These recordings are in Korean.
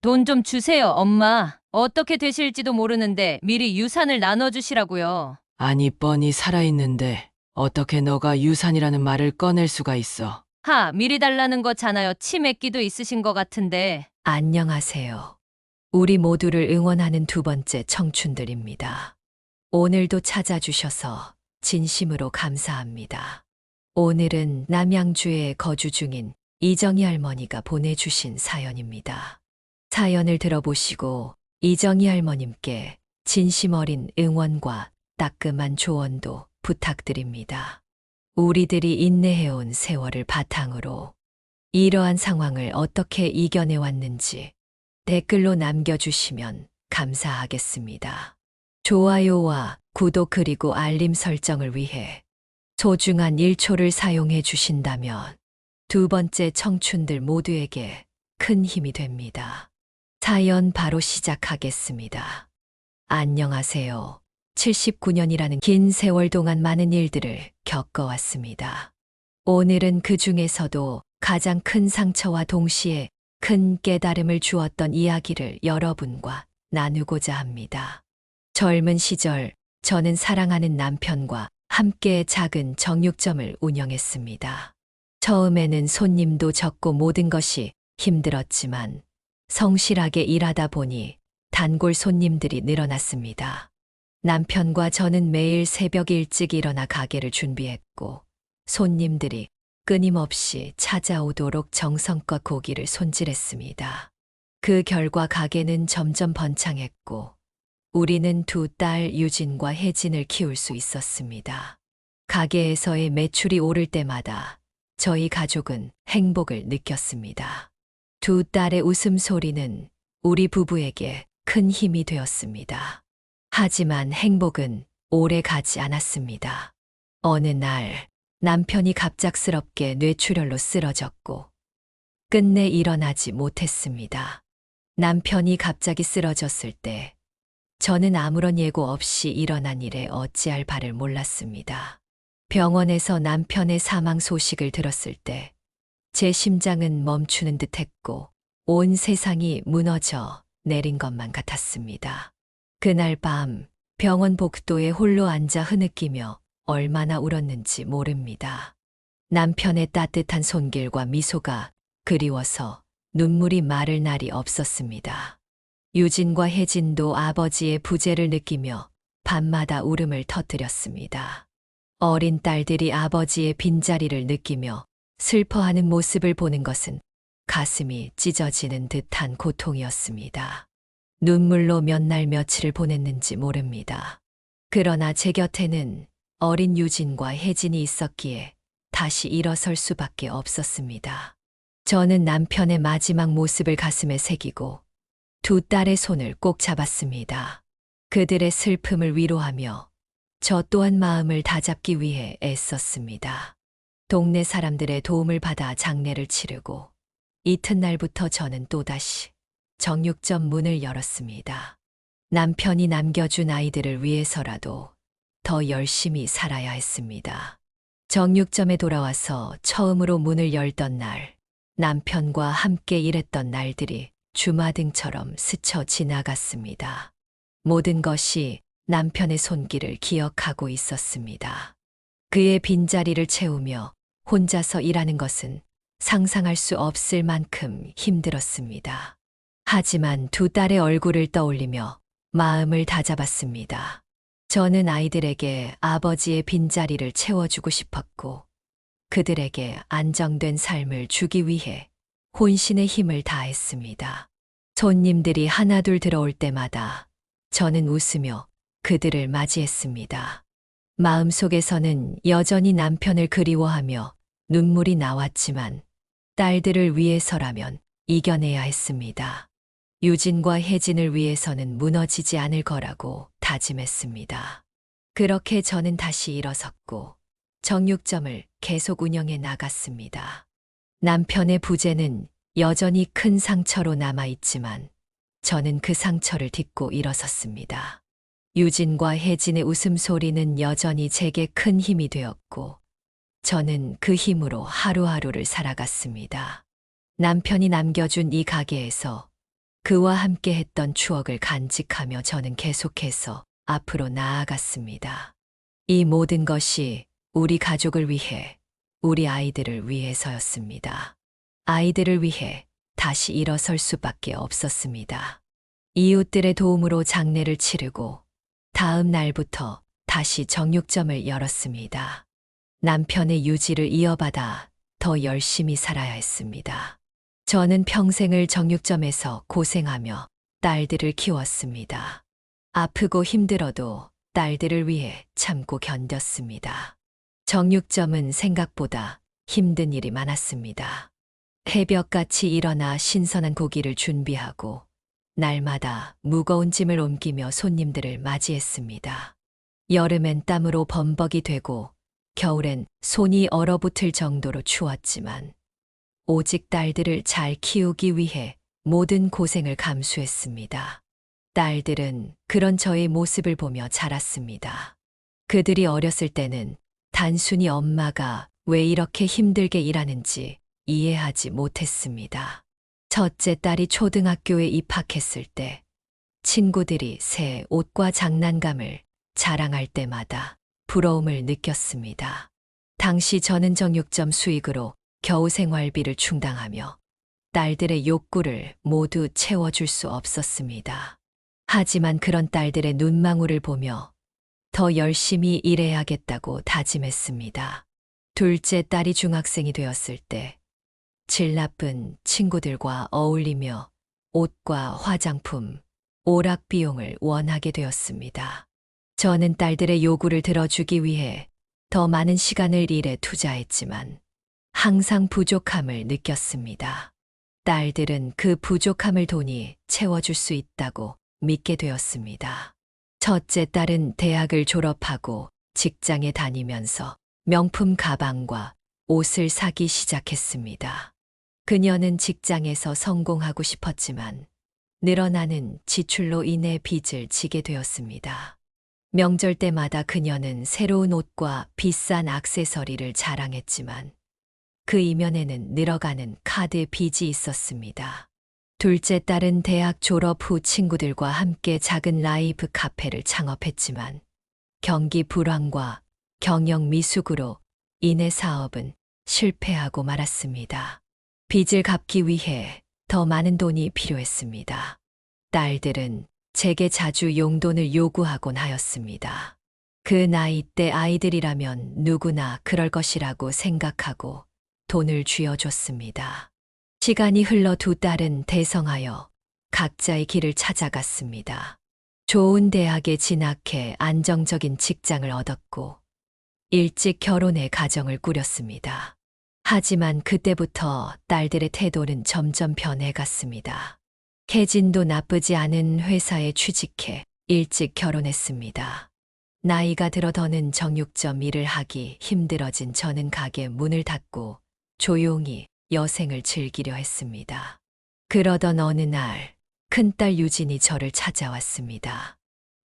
돈 좀 주세요, 엄마. 어떻게 되실지도 모르는데 미리 유산을 나눠주시라고요. 아니, 뻔히 살아있는데 어떻게 너가 유산이라는 말을 꺼낼 수가 있어? 미리 달라는 거잖아요. 치맥기도 있으신 것 같은데. 안녕하세요. 우리 모두를 응원하는 두 번째 청춘들입니다. 오늘도 찾아주셔서 진심으로 감사합니다. 오늘은 남양주에 거주 중인 이정희 할머니가 보내주신 사연입니다. 사연을 들어보시고 이정희 할머님께 진심 어린 응원과 따끔한 조언도 부탁드립니다. 우리들이 인내해온 세월을 바탕으로 이러한 상황을 어떻게 이겨내왔는지 댓글로 남겨주시면 감사하겠습니다. 좋아요와 구독 그리고 알림 설정을 위해 소중한 1초를 사용해 주신다면 두 번째 청춘들 모두에게 큰 힘이 됩니다. 사연 바로 시작하겠습니다. 안녕하세요. 79년이라는 긴 세월 동안 많은 일들을 겪어왔습니다. 오늘은 그 중에서도 가장 큰 상처와 동시에 큰 깨달음을 주었던 이야기를 여러분과 나누고자 합니다. 젊은 시절 저는 사랑하는 남편과 함께 작은 정육점을 운영했습니다. 처음에는 손님도 적고 모든 것이 힘들었지만 성실하게 일하다 보니 단골 손님들이 늘어났습니다. 남편과 저는 매일 새벽 일찍 일어나 가게를 준비했고 손님들이 끊임없이 찾아오도록 정성껏 고기를 손질했습니다. 그 결과 가게는 점점 번창했고 우리는 두 딸 유진과 혜진을 키울 수 있었습니다. 가게에서의 매출이 오를 때마다 저희 가족은 행복을 느꼈습니다. 두 딸의 웃음소리는 우리 부부에게 큰 힘이 되었습니다. 하지만 행복은 오래 가지 않았습니다. 어느 날 남편이 갑작스럽게 뇌출혈로 쓰러졌고 끝내 일어나지 못했습니다. 남편이 갑자기 쓰러졌을 때 저는 아무런 예고 없이 일어난 일에 어찌할 바를 몰랐습니다. 병원에서 남편의 사망 소식을 들었을 때 제 심장은 멈추는 듯 했고 온 세상이 무너져 내린 것만 같았습니다. 그날 밤 병원 복도에 홀로 앉아 흐느끼며 얼마나 울었는지 모릅니다. 남편의 따뜻한 손길과 미소가 그리워서 눈물이 마를 날이 없었습니다. 유진과 혜진도 아버지의 부재를 느끼며 밤마다 울음을 터뜨렸습니다. 어린 딸들이 아버지의 빈자리를 느끼며 슬퍼하는 모습을 보는 것은 가슴이 찢어지는 듯한 고통이었습니다. 눈물로 몇 날 며칠을 보냈는지 모릅니다. 그러나 제 곁에는 어린 유진과 혜진이 있었기에 다시 일어설 수밖에 없었습니다. 저는 남편의 마지막 모습을 가슴에 새기고 두 딸의 손을 꼭 잡았습니다. 그들의 슬픔을 위로하며 저 또한 마음을 다잡기 위해 애썼습니다. 동네 사람들의 도움을 받아 장례를 치르고 이튿날부터 저는 또다시 정육점 문을 열었습니다. 남편이 남겨준 아이들을 위해서라도 더 열심히 살아야 했습니다. 정육점에 돌아와서 처음으로 문을 열던 날, 남편과 함께 일했던 날들이 주마등처럼 스쳐 지나갔습니다. 모든 것이 남편의 손길을 기억하고 있었습니다. 그의 빈자리를 채우며 혼자서 일하는 것은 상상할 수 없을 만큼 힘들었습니다. 하지만 두 딸의 얼굴을 떠올리며 마음을 다잡았습니다. 저는 아이들에게 아버지의 빈자리를 채워주고 싶었고 그들에게 안정된 삶을 주기 위해 혼신의 힘을 다했습니다. 손님들이 하나둘 들어올 때마다 저는 웃으며 그들을 맞이했습니다. 마음속에서는 여전히 남편을 그리워하며 눈물이 나왔지만 딸들을 위해서라면 이겨내야 했습니다. 유진과 혜진을 위해서는 무너지지 않을 거라고 다짐했습니다. 그렇게 저는 다시 일어섰고 정육점을 계속 운영해 나갔습니다. 남편의 부재는 여전히 큰 상처로 남아있지만 저는 그 상처를 딛고 일어섰습니다. 유진과 혜진의 웃음소리는 여전히 제게 큰 힘이 되었고 저는 그 힘으로 하루하루를 살아갔습니다. 남편이 남겨준 이 가게에서 그와 함께 했던 추억을 간직하며 저는 계속해서 앞으로 나아갔습니다. 이 모든 것이 우리 가족을 위해, 우리 아이들을 위해서였습니다. 아이들을 위해 다시 일어설 수밖에 없었습니다. 이웃들의 도움으로 장례를 치르고 다음 날부터 다시 정육점을 열었습니다. 남편의 유지를 이어받아 더 열심히 살아야 했습니다. 저는 평생을 정육점에서 고생하며 딸들을 키웠습니다. 아프고 힘들어도 딸들을 위해 참고 견뎠습니다. 정육점은 생각보다 힘든 일이 많았습니다. 새벽같이 일어나 신선한 고기를 준비하고 날마다 무거운 짐을 옮기며 손님들을 맞이했습니다. 여름엔 땀으로 범벅이 되고 겨울엔 손이 얼어붙을 정도로 추웠지만 오직 딸들을 잘 키우기 위해 모든 고생을 감수했습니다. 딸들은 그런 저의 모습을 보며 자랐습니다. 그들이 어렸을 때는 단순히 엄마가 왜 이렇게 힘들게 일하는지 이해하지 못했습니다. 첫째 딸이 초등학교에 입학했을 때 친구들이 새 옷과 장난감을 자랑할 때마다 부러움을 느꼈습니다. 당시 저는 정육점 수익으로 겨우 생활비를 충당하며 딸들의 욕구를 모두 채워줄 수 없었습니다. 하지만 그런 딸들의 눈망울을 보며 더 열심히 일해야겠다고 다짐했습니다. 둘째 딸이 중학생이 되었을 때 질 나쁜 친구들과 어울리며 옷과 화장품, 오락 비용을 원하게 되었습니다. 저는 딸들의 요구를 들어주기 위해 더 많은 시간을 일에 투자했지만 항상 부족함을 느꼈습니다. 딸들은 그 부족함을 돈이 채워줄 수 있다고 믿게 되었습니다. 첫째 딸은 대학을 졸업하고 직장에 다니면서 명품 가방과 옷을 사기 시작했습니다. 그녀는 직장에서 성공하고 싶었지만 늘어나는 지출로 인해 빚을 지게 되었습니다. 명절 때마다 그녀는 새로운 옷과 비싼 액세서리를 자랑했지만 그 이면에는 늘어가는 카드 빚이 있었습니다. 둘째 딸은 대학 졸업 후 친구들과 함께 작은 라이브 카페를 창업했지만 경기 불황과 경영 미숙으로 인해 사업은 실패하고 말았습니다. 빚을 갚기 위해 더 많은 돈이 필요했습니다. 딸들은 제게 자주 용돈을 요구하곤 하였습니다. 그 나이 때 아이들이라면 누구나 그럴 것이라고 생각하고 돈을 쥐어줬습니다. 시간이 흘러 두 딸은 대성하여 각자의 길을 찾아갔습니다. 좋은 대학에 진학해 안정적인 직장을 얻었고 일찍 결혼해 가정을 꾸렸습니다. 하지만 그때부터 딸들의 태도는 점점 변해갔습니다. 계진도 나쁘지 않은 회사에 취직해 일찍 결혼했습니다. 나이가 들어 더는 정육점 일을 하기 힘들어진 저는 가게 문을 닫고 조용히 여생을 즐기려 했습니다. 그러던 어느 날 큰딸 유진이 저를 찾아왔습니다.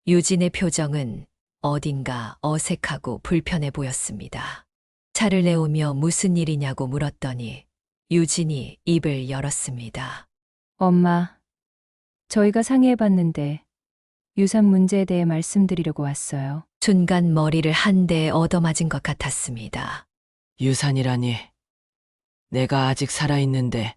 유진의 표정은 어딘가 어색하고 불편해 보였습니다. 차를 내오며 무슨 일이냐고 물었더니 유진이 입을 열었습니다. 엄마, 저희가 상의해봤는데 유산 문제에 대해 말씀드리려고 왔어요. 순간 머리를 한 대 얻어맞은 것 같았습니다. 유산이라니. 내가 아직 살아있는데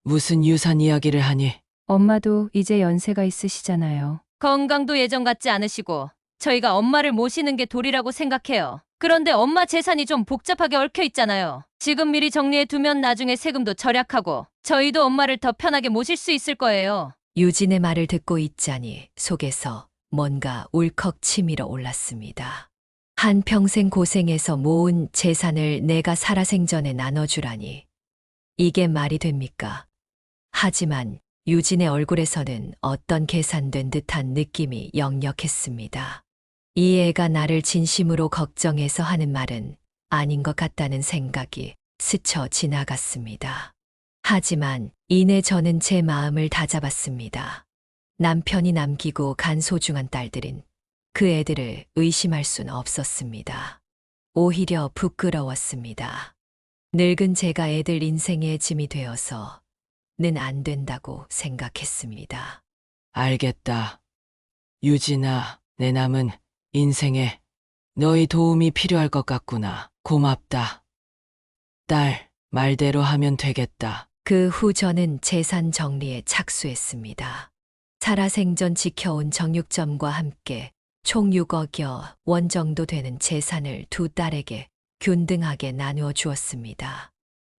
무슨 유산 이야기를 하니? 엄마도 이제 연세가 있으시잖아요. 건강도 예전 같지 않으시고 저희가 엄마를 모시는 게 도리라고 생각해요. 그런데 엄마 재산이 좀 복잡하게 얽혀 있잖아요. 지금 미리 정리해 두면 나중에 세금도 절약하고 저희도 엄마를 더 편하게 모실 수 있을 거예요. 유진의 말을 듣고 있자니 속에서 뭔가 울컥 치밀어 올랐습니다. 한평생 고생해서 모은 재산을 내가 살아생전에 나눠주라니. 이게 말이 됩니까? 하지만 유진의 얼굴에서는 어떤 계산된 듯한 느낌이 역력했습니다. 이 애가 나를 진심으로 걱정해서 하는 말은 아닌 것 같다는 생각이 스쳐 지나갔습니다. 하지만 이내 저는 제 마음을 다잡았습니다. 남편이 남기고 간 소중한 딸들인 그 애들을 의심할 순 없었습니다. 오히려 부끄러웠습니다. 늙은 제가 애들 인생의 짐이 되어서 안 된다고 생각했습니다. 알겠다. 유진아, 내 남은 인생에 너희 도움이 필요할 것 같구나. 고맙다. 딸, 말대로 하면 되겠다. 그 후 저는 재산 정리에 착수했습니다. 살아생전 지켜온 정육점과 함께 총 6억여 원 정도 되는 재산을 두 딸에게 균등하게 나누어 주었습니다.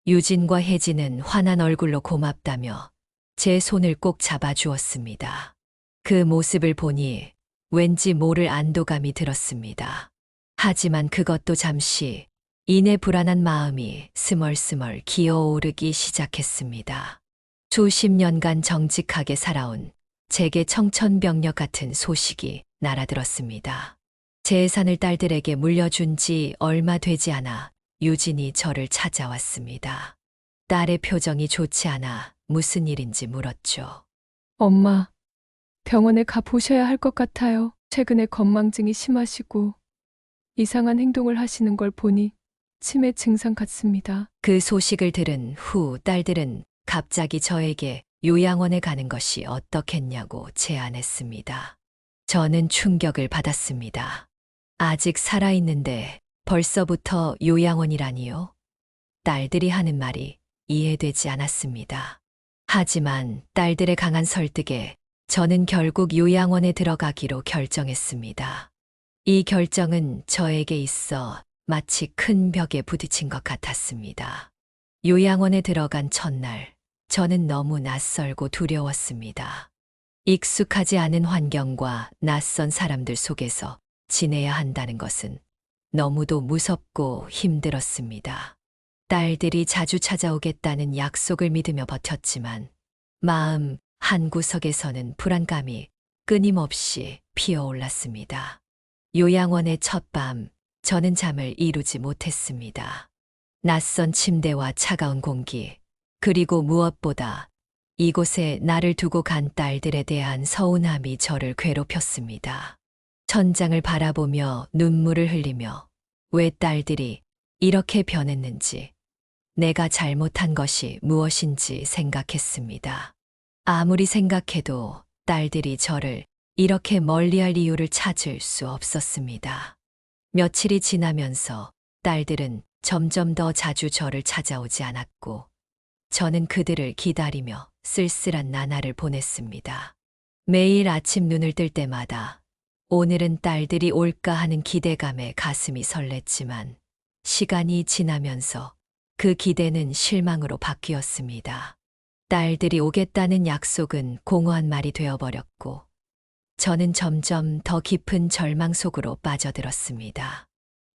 유진과 혜진은 환한 얼굴로 고맙다며 제 손을 꼭 잡아주었습니다. 그 모습을 보니 왠지 모를 안도감이 들었습니다. 하지만 그것도 잠시 이내 불안한 마음이 스멀스멀 기어오르기 시작했습니다. 수십 년간 정직하게 살아온 제게 청천벽력 같은 소식이 날아들었습니다. 재산을 딸들에게 물려준 지 얼마 되지 않아 유진이 저를 찾아왔습니다. 딸의 표정이 좋지 않아 무슨 일인지 물었죠. 엄마, 병원에 가 보셔야 할 것 같아요. 최근에 건망증이 심하시고 이상한 행동을 하시는 걸 보니 치매 증상 같습니다. 그 소식을 들은 후 딸들은 갑자기 저에게 요양원에 가는 것이 어떻겠냐고 제안했습니다. 저는 충격을 받았습니다. 아직 살아있는데 벌써부터 요양원이라니요? 딸들이 하는 말이 이해되지 않았습니다. 하지만 딸들의 강한 설득에 저는 결국 요양원에 들어가기로 결정했습니다. 이 결정은 저에게 있어 마치 큰 벽에 부딪힌 것 같았습니다. 요양원에 들어간 첫날, 저는 너무 낯설고 두려웠습니다. 익숙하지 않은 환경과 낯선 사람들 속에서 지내야 한다는 것은 너무도 무섭고 힘들었습니다. 딸들이 자주 찾아오겠다는 약속을 믿으며 버텼지만 마음 한구석에서는 불안감이 끊임없이 피어올랐습니다. 요양원의 첫밤, 저는 잠을 이루지 못했습니다. 낯선 침대와 차가운 공기, 그리고 무엇보다 이곳에 나를 두고 간 딸들에 대한 서운함이 저를 괴롭혔습니다. 천장을 바라보며 눈물을 흘리며 왜 딸들이 이렇게 변했는지, 내가 잘못한 것이 무엇인지 생각했습니다. 아무리 생각해도 딸들이 저를 이렇게 멀리할 이유를 찾을 수 없었습니다. 며칠이 지나면서 딸들은 점점 더 자주 저를 찾아오지 않았고, 저는 그들을 기다리며 쓸쓸한 나날을 보냈습니다. 매일 아침 눈을 뜰 때마다 오늘은 딸들이 올까 하는 기대감에 가슴이 설렜지만 시간이 지나면서 그 기대는 실망으로 바뀌었습니다. 딸들이 오겠다는 약속은 공허한 말이 되어버렸고 저는 점점 더 깊은 절망 속으로 빠져들었습니다.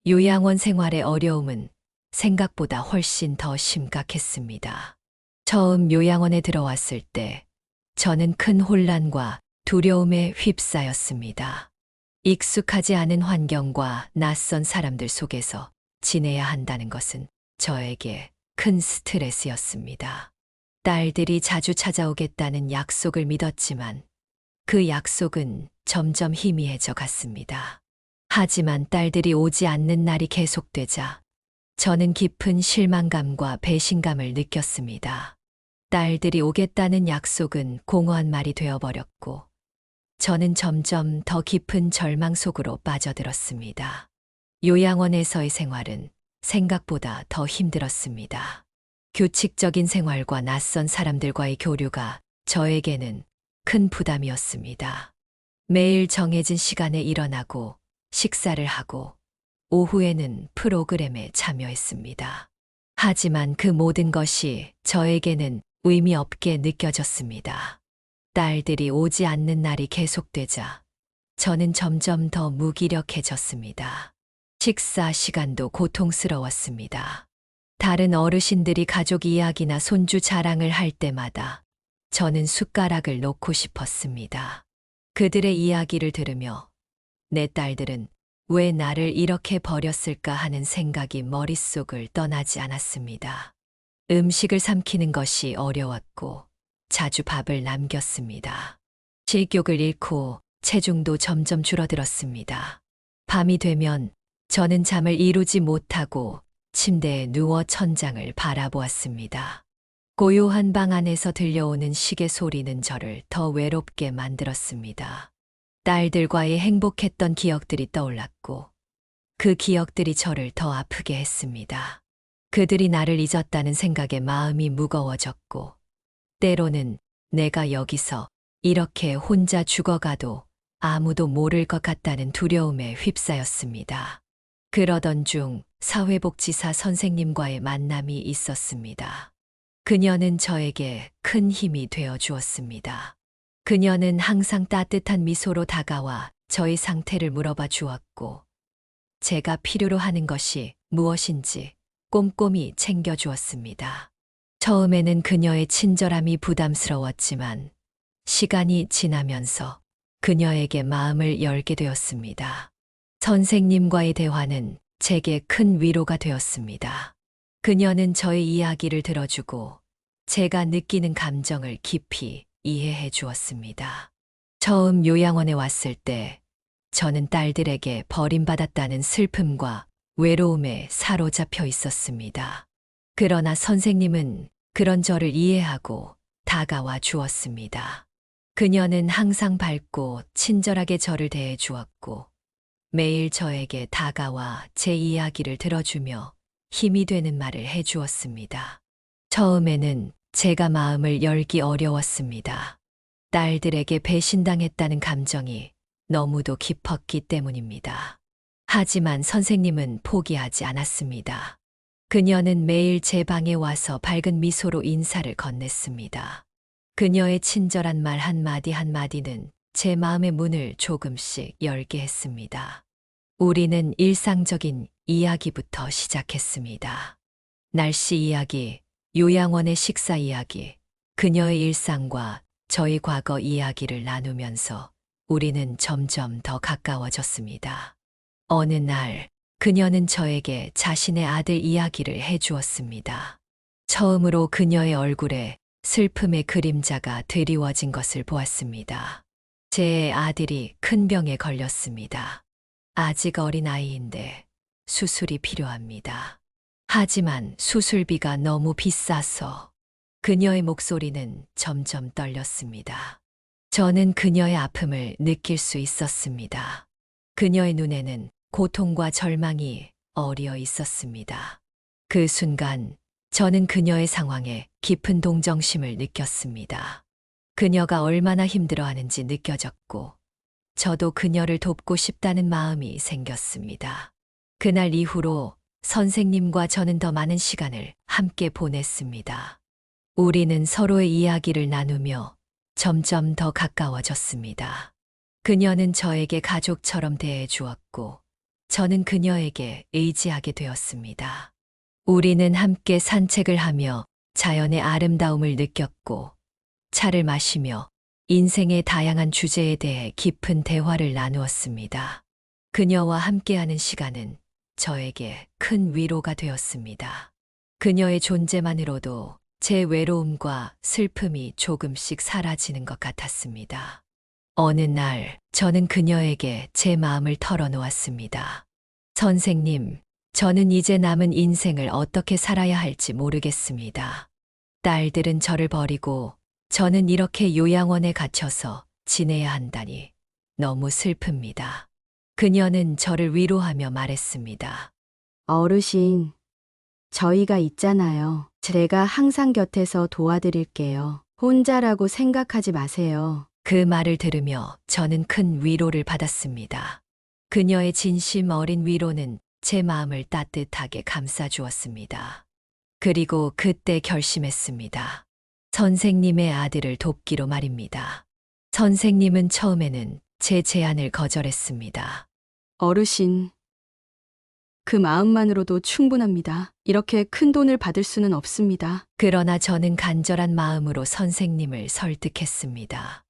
요양원 생활의 어려움은 생각보다 훨씬 더 심각했습니다. 처음 요양원에 들어왔을 때 저는 큰 혼란과 두려움에 휩싸였습니다. 익숙하지 않은 환경과 낯선 사람들 속에서 지내야 한다는 것은 저에게 큰 스트레스였습니다. 딸들이 자주 찾아오겠다는 약속을 믿었지만 그 약속은 점점 희미해져 갔습니다. 하지만 딸들이 오지 않는 날이 계속되자 저는 깊은 실망감과 배신감을 느꼈습니다. 딸들이 오겠다는 약속은 공허한 말이 되어버렸고 저는 점점 더 깊은 절망 속으로 빠져들었습니다. 요양원에서의 생활은 생각보다 더 힘들었습니다. 규칙적인 생활과 낯선 사람들과의 교류가 저에게는 큰 부담이었습니다. 매일 정해진 시간에 일어나고 식사를 하고 오후에는 프로그램에 참여했습니다. 하지만 그 모든 것이 저에게는 의미 없게 느껴졌습니다. 딸들이 오지 않는 날이 계속되자 저는 점점 더 무기력해졌습니다. 식사 시간도 고통스러웠습니다. 다른 어르신들이 가족 이야기나 손주 자랑을 할 때마다 저는 숟가락을 놓고 싶었습니다. 그들의 이야기를 들으며 내 딸들은 왜 나를 이렇게 버렸을까 하는 생각이 머릿속을 떠나지 않았습니다. 음식을 삼키는 것이 어려웠고 자주 밥을 남겼습니다. 식욕을 잃고 체중도 점점 줄어들었습니다. 밤이 되면 저는 잠을 이루지 못하고 침대에 누워 천장을 바라보았습니다. 고요한 방 안에서 들려오는 시계 소리는 저를 더 외롭게 만들었습니다. 딸들과의 행복했던 기억들이 떠올랐고, 그 기억들이 저를 더 아프게 했습니다. 그들이 나를 잊었다는 생각에 마음이 무거워졌고, 때로는 내가 여기서 이렇게 혼자 죽어가도 아무도 모를 것 같다는 두려움에 휩싸였습니다. 그러던 중 사회복지사 선생님과의 만남이 있었습니다. 그녀는 저에게 큰 힘이 되어 주었습니다. 그녀는 항상 따뜻한 미소로 다가와 저의 상태를 물어봐 주었고, 제가 필요로 하는 것이 무엇인지 꼼꼼히 챙겨주었습니다. 처음에는 그녀의 친절함이 부담스러웠지만 시간이 지나면서 그녀에게 마음을 열게 되었습니다. 선생님과의 대화는 제게 큰 위로가 되었습니다. 그녀는 저의 이야기를 들어주고 제가 느끼는 감정을 깊이 이해해 주었습니다. 처음 요양원에 왔을 때 저는 딸들에게 버림받았다는 슬픔과 외로움에 사로잡혀 있었습니다. 그러나 선생님은 그런 저를 이해하고 다가와 주었습니다. 그녀는 항상 밝고 친절하게 저를 대해 주었고, 매일 저에게 다가와 제 이야기를 들어주며 힘이 되는 말을 해 주었습니다. 처음에는 제가 마음을 열기 어려웠습니다. 딸들에게 배신당했다는 감정이 너무도 깊었기 때문입니다. 하지만 선생님은 포기하지 않았습니다. 그녀는 매일 제 방에 와서 밝은 미소로 인사를 건넸습니다. 그녀의 친절한 말 한마디 한마디는 제 마음의 문을 조금씩 열게 했습니다. 우리는 일상적인 이야기부터 시작했습니다. 날씨 이야기, 요양원의 식사 이야기, 그녀의 일상과 저희 과거 이야기를 나누면서 우리는 점점 더 가까워졌습니다. 어느 날 그녀는 저에게 자신의 아들 이야기를 해 주었습니다. 처음으로 그녀의 얼굴에 슬픔의 그림자가 드리워진 것을 보았습니다. 제 아들이 큰 병에 걸렸습니다. 아직 어린 아이인데 수술이 필요합니다. 하지만 수술비가 너무 비싸서 그녀의 목소리는 점점 떨렸습니다. 저는 그녀의 아픔을 느낄 수 있었습니다. 그녀의 눈에는 고통과 절망이 어리어 있었습니다. 그 순간 저는 그녀의 상황에 깊은 동정심을 느꼈습니다. 그녀가 얼마나 힘들어하는지 느껴졌고, 저도 그녀를 돕고 싶다는 마음이 생겼습니다. 그날 이후로 선생님과 저는 더 많은 시간을 함께 보냈습니다. 우리는 서로의 이야기를 나누며 점점 더 가까워졌습니다. 그녀는 저에게 가족처럼 대해 주었고, 저는 그녀에게 의지하게 되었습니다. 우리는 함께 산책을 하며 자연의 아름다움을 느꼈고, 차를 마시며 인생의 다양한 주제에 대해 깊은 대화를 나누었습니다. 그녀와 함께하는 시간은 저에게 큰 위로가 되었습니다. 그녀의 존재만으로도 제 외로움과 슬픔이 조금씩 사라지는 것 같았습니다. 어느 날 저는 그녀에게 제 마음을 털어놓았습니다. 선생님, 저는 이제 남은 인생을 어떻게 살아야 할지 모르겠습니다. 딸들은 저를 버리고 저는 이렇게 요양원에 갇혀서 지내야 한다니 너무 슬픕니다. 그녀는 저를 위로하며 말했습니다. 어르신, 저희가 있잖아요. 제가 항상 곁에서 도와드릴게요. 혼자라고 생각하지 마세요. 그 말을 들으며 저는 큰 위로를 받았습니다. 그녀의 진심 어린 위로는 제 마음을 따뜻하게 감싸주었습니다. 그리고 그때 결심했습니다. 선생님의 아들을 돕기로 말입니다. 선생님은 처음에는 제 제안을 거절했습니다. 어르신, 그 마음만으로도 충분합니다. 이렇게 큰 돈을 받을 수는 없습니다. 그러나 저는 간절한 마음으로 선생님을 설득했습니다.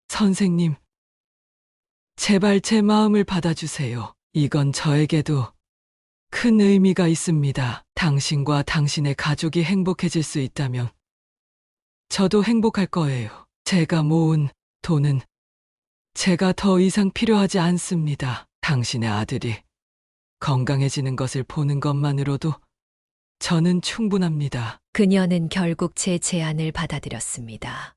선생님, 제발 제 마음을 받아주세요. 이건 저에게도 큰 의미가 있습니다. 당신과 당신의 가족이 행복해질 수 있다면 저도 행복할 거예요. 제가 모은 돈은 제가 더 이상 필요하지 않습니다. 당신의 아들이 건강해지는 것을 보는 것만으로도 저는 충분합니다. 그녀는 결국 제 제안을 받아들였습니다.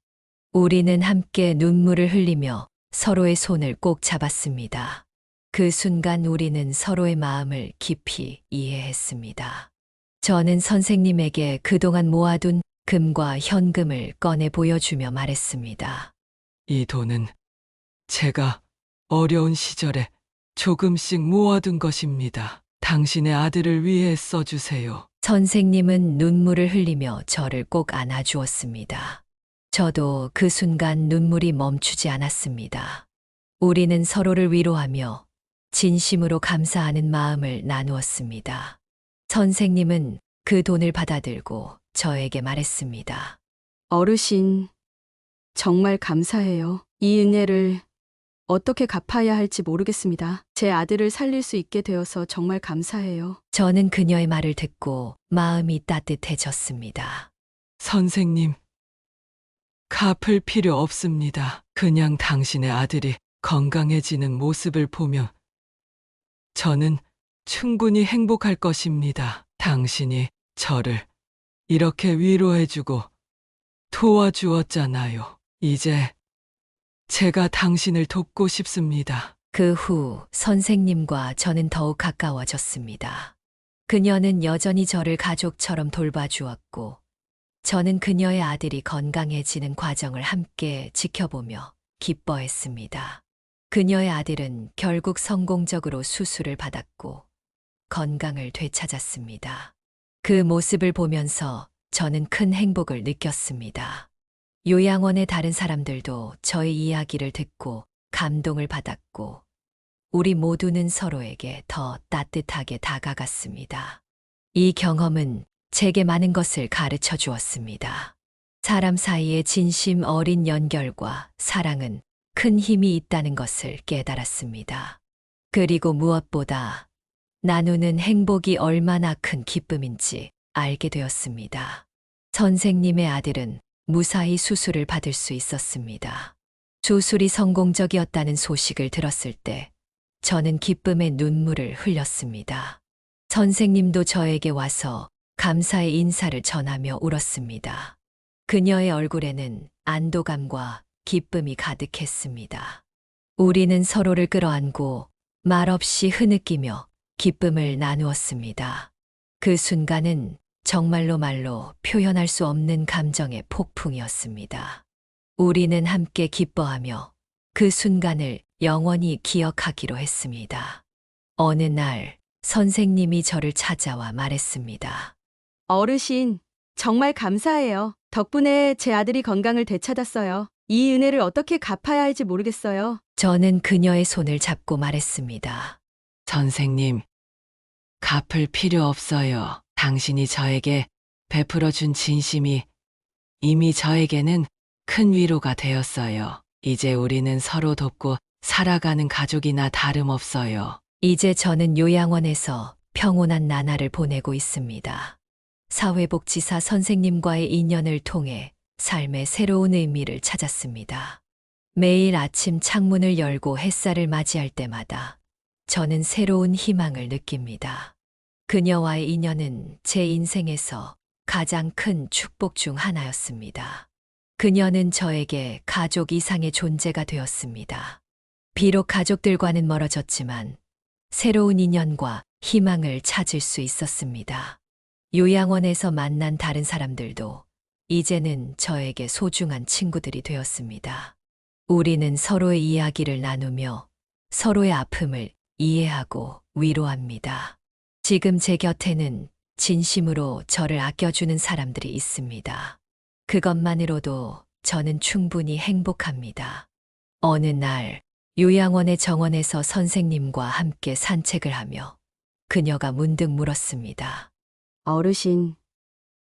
우리는 함께 눈물을 흘리며 서로의 손을 꼭 잡았습니다. 그 순간 우리는 서로의 마음을 깊이 이해했습니다. 저는 선생님에게 그동안 모아둔 금과 현금을 꺼내 보여주며 말했습니다. 이 돈은 제가 어려운 시절에 조금씩 모아둔 것입니다. 당신의 아들을 위해 써주세요. 선생님은 눈물을 흘리며 저를 꼭 안아주었습니다. 저도 그 순간 눈물이 멈추지 않았습니다. 우리는 서로를 위로하며 진심으로 감사하는 마음을 나누었습니다. 선생님은 그 돈을 받아들고 저에게 말했습니다. 어르신, 정말 감사해요. 이 은혜를 어떻게 갚아야 할지 모르겠습니다. 제 아들을 살릴 수 있게 되어서 정말 감사해요. 저는 그녀의 말을 듣고 마음이 따뜻해졌습니다. 선생님, 갚을 필요 없습니다. 그냥 당신의 아들이 건강해지는 모습을 보면 저는 충분히 행복할 것입니다. 당신이 저를 이렇게 위로해주고 도와주었잖아요. 이제 제가 당신을 돕고 싶습니다. 그 후 선생님과 저는 더욱 가까워졌습니다. 그녀는 여전히 저를 가족처럼 돌봐주었고, 저는 그녀의 아들이 건강해지는 과정을 함께 지켜보며 기뻐했습니다. 그녀의 아들은 결국 성공적으로 수술을 받았고 건강을 되찾았습니다. 그 모습을 보면서 저는 큰 행복을 느꼈습니다. 요양원의 다른 사람들도 저의 이야기를 듣고 감동을 받았고, 우리 모두는 서로에게 더 따뜻하게 다가갔습니다. 이 경험은 제게 많은 것을 가르쳐 주었습니다. 사람 사이의 진심 어린 연결과 사랑은 큰 힘이 있다는 것을 깨달았습니다. 그리고 무엇보다 나누는 행복이 얼마나 큰 기쁨인지 알게 되었습니다. 선생님의 아들은 무사히 수술을 받을 수 있었습니다. 수술이 성공적이었다는 소식을 들었을 때 저는 기쁨의 눈물을 흘렸습니다. 선생님도 저에게 와서 감사의 인사를 전하며 울었습니다. 그녀의 얼굴에는 안도감과 기쁨이 가득했습니다. 우리는 서로를 끌어안고 말없이 흐느끼며 기쁨을 나누었습니다. 그 순간은 정말로 말로 표현할 수 없는 감정의 폭풍이었습니다. 우리는 함께 기뻐하며 그 순간을 영원히 기억하기로 했습니다. 어느 날 선생님이 저를 찾아와 말했습니다. 어르신, 정말 감사해요. 덕분에 제 아들이 건강을 되찾았어요. 이 은혜를 어떻게 갚아야 할지 모르겠어요. 저는 그녀의 손을 잡고 말했습니다. 선생님, 갚을 필요 없어요. 당신이 저에게 베풀어준 진심이 이미 저에게는 큰 위로가 되었어요. 이제 우리는 서로 돕고 살아가는 가족이나 다름없어요. 이제 저는 요양원에서 평온한 나날을 보내고 있습니다. 사회복지사 선생님과의 인연을 통해 삶의 새로운 의미를 찾았습니다. 매일 아침 창문을 열고 햇살을 맞이할 때마다 저는 새로운 희망을 느낍니다. 그녀와의 인연은 제 인생에서 가장 큰 축복 중 하나였습니다. 그녀는 저에게 가족 이상의 존재가 되었습니다. 비록 가족들과는 멀어졌지만 새로운 인연과 희망을 찾을 수 있었습니다. 요양원에서 만난 다른 사람들도 이제는 저에게 소중한 친구들이 되었습니다. 우리는 서로의 이야기를 나누며 서로의 아픔을 이해하고 위로합니다. 지금 제 곁에는 진심으로 저를 아껴주는 사람들이 있습니다. 그것만으로도 저는 충분히 행복합니다. 어느 날 요양원의 정원에서 선생님과 함께 산책을 하며 그녀가 문득 물었습니다. 어르신,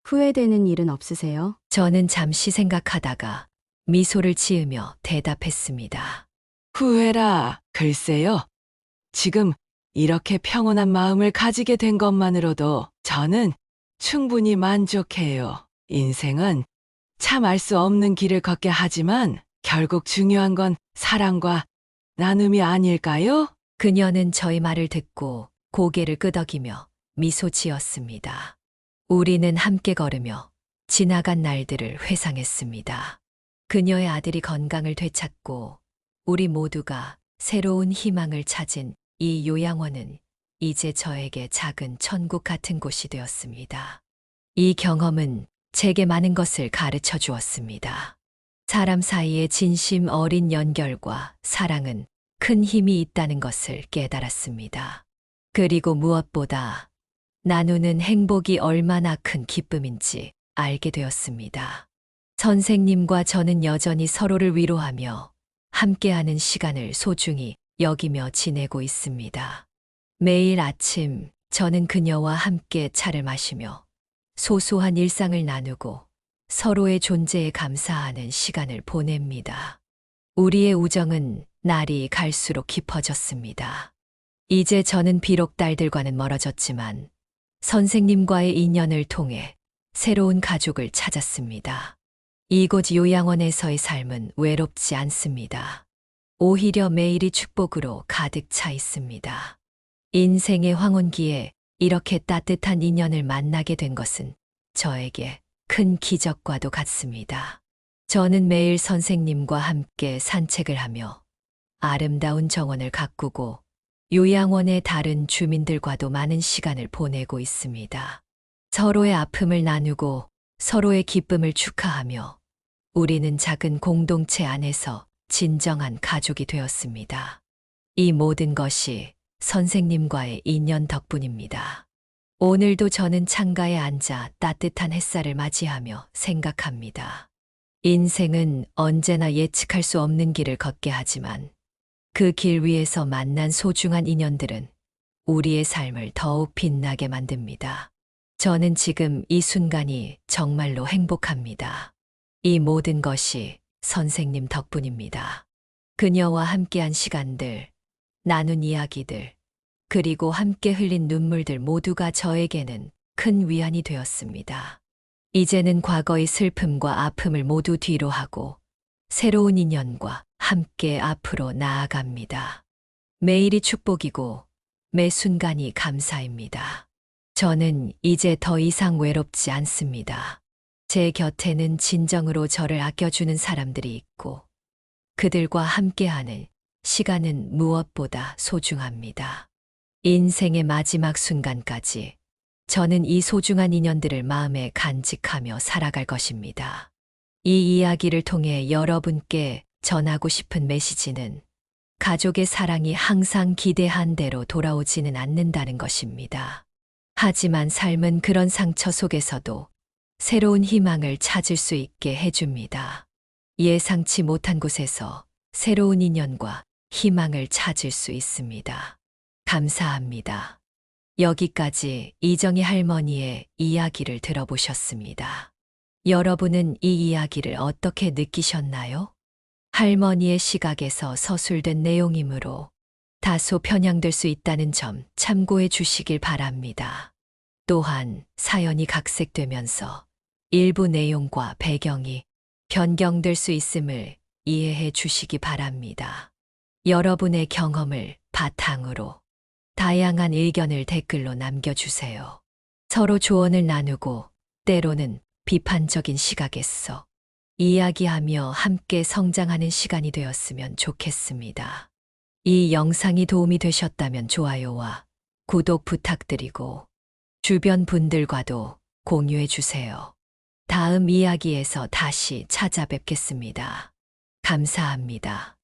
후회되는 일은 없으세요? 저는 잠시 생각하다가 미소를 지으며 대답했습니다. 후회라, 글쎄요. 지금 이렇게 평온한 마음을 가지게 된 것만으로도 저는 충분히 만족해요. 인생은 참 알 수 없는 길을 걷게 하지만 결국 중요한 건 사랑과 나눔이 아닐까요? 그녀는 저의 말을 듣고 고개를 끄덕이며 미소 지었습니다. 우리는 함께 걸으며 지나간 날들을 회상했습니다. 그녀의 아들이 건강을 되찾고 우리 모두가 새로운 희망을 찾은 이 요양원은 이제 저에게 작은 천국 같은 곳이 되었습니다. 이 경험은 제게 많은 것을 가르쳐 주었습니다. 사람 사이의 진심 어린 연결과 사랑은 큰 힘이 있다는 것을 깨달았습니다. 그리고 무엇보다 나누는 행복이 얼마나 큰 기쁨인지 알게 되었습니다. 선생님과 저는 여전히 서로를 위로하며 함께하는 시간을 소중히 여기며 지내고 있습니다. 매일 아침 저는 그녀와 함께 차를 마시며 소소한 일상을 나누고 서로의 존재에 감사하는 시간을 보냅니다. 우리의 우정은 날이 갈수록 깊어졌습니다. 이제 저는 비록 딸들과는 멀어졌지만 선생님과의 인연을 통해 새로운 가족을 찾았습니다. 이곳 요양원에서의 삶은 외롭지 않습니다. 오히려 매일이 축복으로 가득 차 있습니다. 인생의 황혼기에 이렇게 따뜻한 인연을 만나게 된 것은 저에게 큰 기적과도 같습니다. 저는 매일 선생님과 함께 산책을 하며 아름다운 정원을 가꾸고 요양원의 다른 주민들과도 많은 시간을 보내고 있습니다. 서로의 아픔을 나누고 서로의 기쁨을 축하하며 우리는 작은 공동체 안에서 진정한 가족이 되었습니다. 이 모든 것이 선생님과의 인연 덕분입니다. 오늘도 저는 창가에 앉아 따뜻한 햇살을 맞이하며 생각합니다. 인생은 언제나 예측할 수 없는 길을 걷게 하지만 그 길 위에서 만난 소중한 인연들은 우리의 삶을 더욱 빛나게 만듭니다. 저는 지금 이 순간이 정말로 행복합니다. 이 모든 것이 선생님 덕분입니다. 그녀와 함께한 시간들, 나눈 이야기들, 그리고 함께 흘린 눈물들 모두가 저에게는 큰 위안이 되었습니다. 이제는 과거의 슬픔과 아픔을 모두 뒤로 하고 새로운 인연과 함께 앞으로 나아갑니다. 매일이 축복이고 매 순간이 감사입니다. 저는 이제 더 이상 외롭지 않습니다. 제 곁에는 진정으로 저를 아껴주는 사람들이 있고 그들과 함께하는 시간은 무엇보다 소중합니다. 인생의 마지막 순간까지 저는 이 소중한 인연들을 마음에 간직하며 살아갈 것입니다. 이 이야기를 통해 여러분께 전하고 싶은 메시지는 가족의 사랑이 항상 기대한 대로 돌아오지는 않는다는 것입니다. 하지만 삶은 그런 상처 속에서도 새로운 희망을 찾을 수 있게 해줍니다. 예상치 못한 곳에서 새로운 인연과 희망을 찾을 수 있습니다. 감사합니다. 여기까지 이정희 할머니의 이야기를 들어보셨습니다. 여러분은 이 이야기를 어떻게 느끼셨나요? 할머니의 시각에서 서술된 내용이므로 다소 편향될 수 있다는 점 참고해 주시길 바랍니다. 또한 사연이 각색되면서 일부 내용과 배경이 변경될 수 있음을 이해해 주시기 바랍니다. 여러분의 경험을 바탕으로 다양한 의견을 댓글로 남겨주세요. 서로 조언을 나누고 때로는 비판적인 시각에서 이야기하며 함께 성장하는 시간이 되었으면 좋겠습니다. 이 영상이 도움이 되셨다면 좋아요와 구독 부탁드리고 주변 분들과도 공유해 주세요. 다음 이야기에서 다시 찾아뵙겠습니다. 감사합니다.